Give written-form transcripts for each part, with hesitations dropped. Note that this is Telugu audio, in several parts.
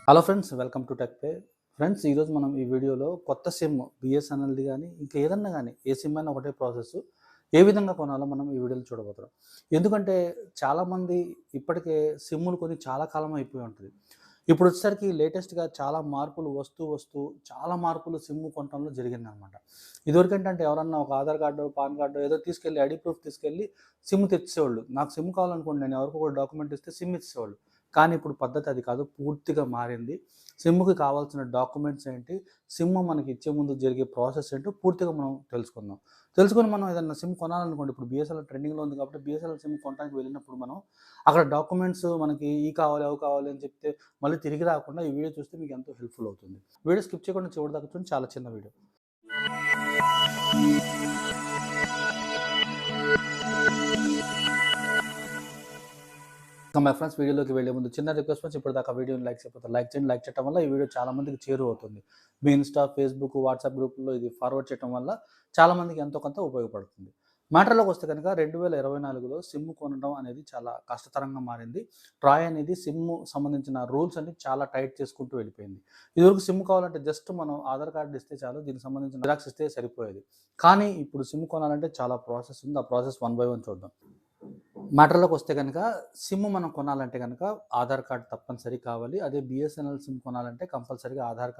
Hello friends, welcome to tech pay. Friends, ఈరోజు మనం ఈ వీడియోలో కొత్త సిమ్ బిఎస్ఎన్ఎల్ది కానీ ఇంకా ఏదన్నా కానీ ఏ సిమ్ అయినా ఒకటే ప్రాసెస్ ఏ విధంగా కొనాలో మనం ఈ వీడియోలో చూడబోతున్నాం. ఎందుకంటే చాలామంది ఇప్పటికే సిమ్ములు కొని చాలా కాలం అయిపోయి ఉంటుంది. ఇప్పుడు వచ్చేసరికి లేటెస్ట్గా చాలా మార్పులు వస్తూ చాలా మార్పులు సిమ్ కొనడంలో జరిగిందనమాట. ఇదివరకు ఏంటంటే ఎవరన్నా ఒక ఆధార్ కార్డు, పాన్ కార్డు ఏదో తీసుకెళ్ళి ఐడి ప్రూఫ్ తీసుకెళ్ళి సిమ్ తెచ్చేవాళ్ళు. నాకు సిమ్ కావాలనుకోండి, నేను ఎవరికో ఒక డాక్యుమెంట్ ఇస్తే సిమ్ ఇచ్చేవాళ్ళు. కానీ ఇప్పుడు పద్ధతి అది కాదు, పూర్తిగా మారింది. సిమ్‌కి కావాల్సిన డాక్యుమెంట్స్ ఏంటి, సిమ్ మనకి ఇచ్చే ముందు జరిగే ప్రాసెస్ ఏంటో పూర్తిగా మనం తెలుసుకుందాం. తెలుసుకొని మనం ఏదన్నా సిమ్ కొనాలనుకోండి, ఇప్పుడు బిఎస్ఎన్ఎల్ ట్రెండింగ్‌లో ఉంది కాబట్టి బిఎస్ఎన్ఎల్ సిమ్ కొనడానికి వెళ్ళినప్పుడు మనం అక్కడ డాక్యుమెంట్స్ మనకి ఇయి కావాలి, అవి కావాలి అని చెప్తే మళ్ళీ తిరిగి రాకుండా ఈ వీడియో చూస్తే మీకు ఎంతో హెల్ప్‌ఫుల్ అవుతుంది. వీడియో స్కిప్ చేయకుండా చివరి దాకా చూడండి, చాలా చిన్న వీడియో. మై ఫ్రెండ్స్, వీడియోలోకి వెళ్ళే ముందు చిన్న రిక్వెస్ట్ ఫ్రెండ్స్, ఇప్పటిదాకా వీడియోని లైక్ చేయకపోతే లైక్ చేయండి. లైక్ చేయడం వల్ల ఈ వీడియో చాలా మందికి చేరువవుతుంది. మీ ఇన్‌స్టా, ఫేస్‌బుక్, వాట్సాప్ గ్రూపుల్లో ఇది ఫార్వర్డ్ చేయడం వల్ల చాలా మందికి ఎంతో కొంత ఉపయోగపడుతుంది. మ్యాటర్‌లోకి వస్తే కనుక 2024లో సిమ్ కొనడం అనేది చాలా కష్టతరంగా మారింది. ట్రాయ్ అనేది సిమ్ సంబంధించిన రూల్స్ అన్ని చాలా టైట్ చేసుకుంటూ వెళ్ళిపోయింది. ఇదివరకు సిమ్ కావాలంటే జస్ట్ మనం ఆధార్ కార్డ్ ఇస్తే చాలు, దీనికి సంబంధించిన జిరాక్స్ ఇస్తే సరిపోయేది. కానీ ఇప్పుడు సిమ్ కొనాలంటే చాలా ప్రాసెస్ ఉంది. ఆ ప్రాసెస్ వన్ బై వన్ చూద్దాం. మ్యాటర్‌లోకి వస్తే గనక, సిమ్ మనం కొనాలంటే గనక ఆధార్ కార్డ్ తప్పనిసరి కావాలి. అదే బిఎస్ఎన్ఎల్ సిమ్ కొనాలంటే కంపల్సరీగా ఆధార్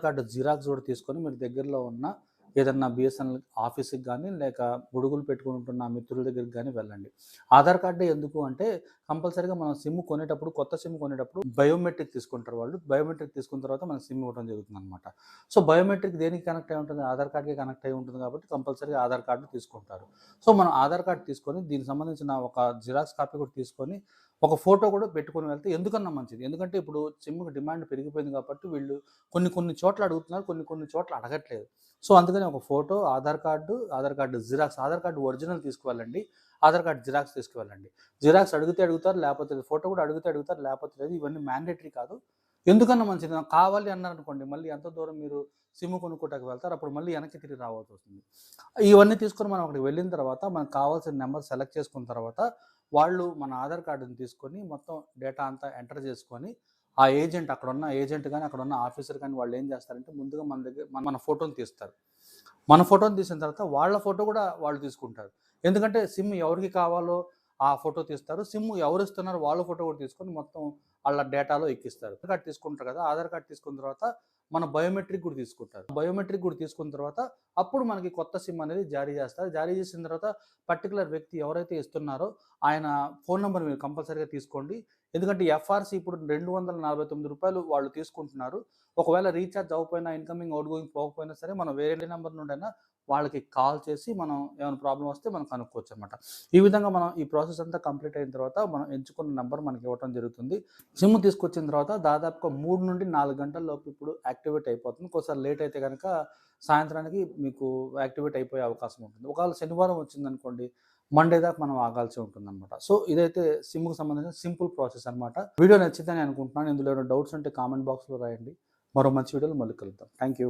కార్డ్ జిరాక్స్ కూడా తీసుకొని మీరు దగ్గరలో ఉన్న ఏదన్నా బిఎస్ఎన్ఎల్ ఆఫీస్‌కి గానీ, లేక గొడుగులు పెట్టుకుంటున్న మిత్రుల దగ్గరికి గానీ వెళ్ళండి. ఆధార్ కార్డే ఎందుకు అంటే, కంపల్సరీగా మనం సిమ్ కొనేటప్పుడు, కొత్త సిమ్ కొనేటప్పుడు బయోమెట్రిక్ తీసుకుంటారు వాళ్ళు. బయోమెట్రిక్ తీసుకున్న తర్వాత మనకు సిమ్ ఇవ్వడం జరుగుతుందనమాట. సో, బయోమెట్రిక్ దేనికి కనెక్ట్ అయి ఉంటుంది? ఆధార్ కార్డ్‌కే కనెక్ట్ అయి ఉంటుంది కాబట్టి కంపల్సరీగా ఆధార్ కార్డ్ తీసుకుంటారు. సో, మనం ఆధార్ కార్డ్ తీసుకొని దీనికి సంబంధించిన ఒక జిరాక్స్ కాపీ కూడా తీసుకొని, ఒక ఫోటో కూడా పెట్టుకొని వెళ్తే ఎందుకన్నా మంచిది. ఎందుకంటే ఇప్పుడు సిమ్‌కి డిమాండ్ పెరిగిపోయింది కాబట్టి వీళ్ళు కొన్ని చోట్ల అడుగుతున్నారు, కొన్ని చోట్ల అడగట్లేదు. సో, అందుకని ఒక photo, Aadhaar card xerox, Aadhaar card original తీసుకువెళ్ళండి. ఆధార్ కార్డ్ జిరాక్స్ తీసుకువెళ్ళండి. జిరాక్స్ అడిగితే అడుగుతారు, లేకపోతే లేదు. ఫోటో కూడా అడిగితే అడుగుతారు, లేకపోతే లేదు. ఇవన్నీ మ్యాండేటరీ కాదు. ఎందుకన్నా మంచిది. నాకు కావాలి అన్నారనుకోండి, మళ్ళీ ఎంతో దూరం మీరు సిమ్ కొనుక్కోటానికి వెళ్తారు. అప్పుడు మళ్ళీ వెనక్కి తిరిగి రావాల్సొస్తుంది. ఇవన్నీ తీసుకొని మనం అక్కడికి వెళ్ళిన తర్వాత, మనకు కావాల్సిన నంబర్ సెలెక్ట్ చేసుకున్న తర్వాత, వాళ్ళు మన ఆధార్ కార్డ్‌ని తీసుకొని మొత్తం డేటా అంతా ఎంటర్ చేసుకొని, ఆ ఏజెంట్, అక్కడున్న ఏజెంట్ గాని, అక్కడున్న ఆఫీసర్ గాని వాళ్ళేం చేస్తారంటే, ముందుగా మన దగ్గర మన ఫోటోని తీస్తారు. మన ఫోటోని తీసిన తర్వాత వాళ్ళ ఫోటో కూడా వాళ్ళు తీసుకుంటారు. ఎందుకంటే సిమ్ ఎవరికి కావాలో ఆ ఫోటో తీస్తారు. సిమ్ ఎవరిస్తున్నారో వాళ్ళ ఫోటో కూడా తీసుకొని మొత్తం ఆళ్ళ డేటాలో ఎక్కిస్తారు. ఆధార్ కార్డ్ తీసుకుంటారు కదా! ఆధార్ కార్డ్ తీసుకున్న తర్వాత మన బయోమెట్రిక్ కూడా తీసుకుంటారు. బయోమెట్రిక్ కూడా తీసుకున్న తర్వాత అప్పుడు మనకి కొత్త సిమ్ అనేది జారీ చేస్తారు. జారీ చేసిన తర్వాత పర్టిక్యులర్ వ్యక్తి ఎవరైతే ఇస్తున్నారో ఆయన ఫోన్ నంబర్ మీరు కంపల్సరీగా తీసుకోండి. ఎందుకంటే ఎఫ్ఆర్‌సి ఇప్పుడు రూ. 249 వాళ్ళు తీసుకుంటున్నారు. ఒకవేళ రీచార్జ్ అవ్వకపోయినా, ఇన్‌కమింగ్, ఔట్‌గోయింగ్ పోకపోయినా సరే, మనం వేరే నంబర్ నుండైనా వాళ్ళకి కాల్ చేసి మనం ఏమైనా ప్రాబ్లమ్ వస్తే మనం కనుక్కోవచ్చనమాట. ఈ విధంగా మనం ఈ ప్రాసెస్ అంతా కంప్లీట్ అయిన తర్వాత మనం ఎంచుకున్న నంబర్ మనకి ఇవ్వటం జరుగుతుంది. సిమ్ తీసుకొచ్చిన తర్వాత దాదాపుగా 3-4 గంటల లోపు ఇప్పుడు యాక్టివేట్ అయిపోతుంది. ఒక్కోసారి లేట్ అయితే గనక సాయంత్రానికి మీకు యాక్టివేట్ అయిపోయే అవకాశం ఉంటుంది. ఒకవేళ శనివారం వచ్చిందనుకోండి, మండే దాకా మనం ఆగాల్సి ఉంటుందనమాట. సో, ఇదైతే సిమ్‌కి సంబంధించిన సింపుల్ ప్రాసెస్ అనమాట. వీడియో నచ్చిందని అనుకుంటున్నాను. ఇందులో ఏమైనా డౌట్స్ ఉంటే కామెంట్ బాక్స్‌లో రాయండి. మరో మంచి వీడియోలో మళ్ళీ కలుద్దాం. Thank you.